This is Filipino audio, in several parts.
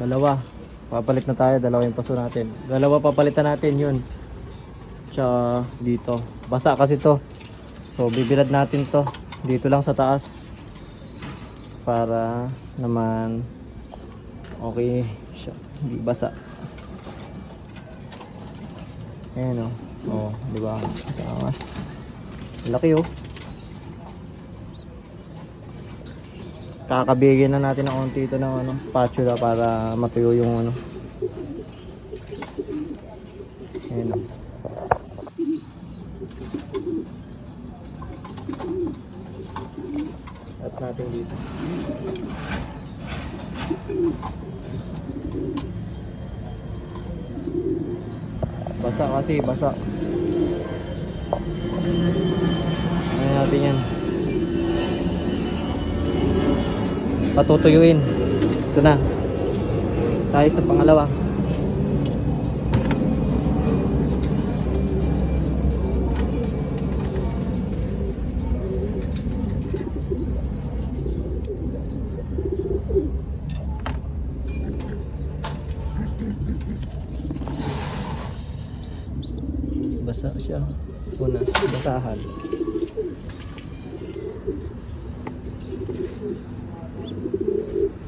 Dalawa. Papalit na tayo, dalawa yung paso natin. Dalawa papalitan natin yun. Tsaka dito. Basa kasi to. So bibilad natin to dito lang sa taas. Para naman okay siya. Hindi basa. Ayan o. Oh, di ba? Laki oh. Kakabigyan na natin ng konti ito ng spatula para matuyo yung ano. Ayan o. At natin dito. Basa kasi, basa. Ayan natin yan. Patutuyuin. Ito na. Tayo sa pangalawa. Basa siya. Punas. Basahan.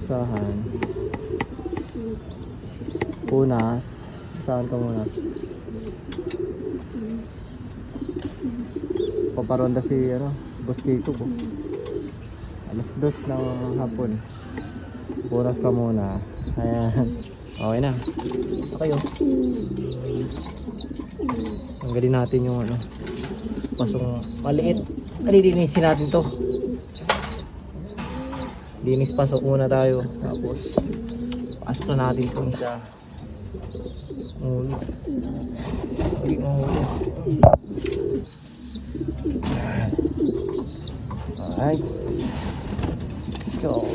Basahan. Punas. Basahan ka muna. Paparonda si Boss Kiko po. Alas 2 ng hapon. Punas ka muna. Ayan. Okay na. Okay oh. Tanggalin natin yung pasong maliit. Alilinisin natin to. Linis pasok muna tayo. Tapos pasok na natin itong sa ulo. Hindi mo ulo. Alright. So,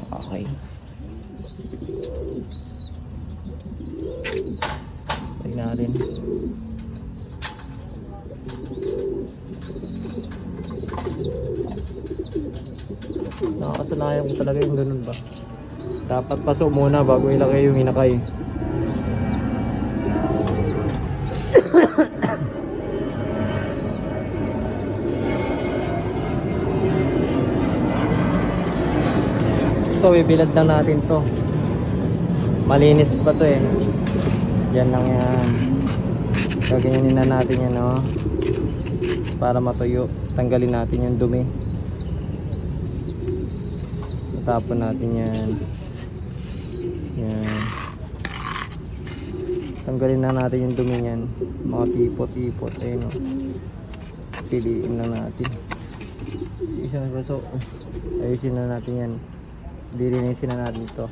okay. Tignan natin. Nakakasanayan ko talaga yung ganun ba. Dapat pasok muna bago ilagay yung hinakay. Ito, bibilad lang natin to. Malinis pa to eh. Yan lang yan. Gaganyanin na natin yan para matuyo. Tanggalin natin yung dumi. Tapon natin yan. Yan. Tanggalin na natin yung dumi yan. Mga tipot-tipot. Ayun o. Piliin na natin. Isang baso. Ayusin na natin yan. Dilinisin na natin ito.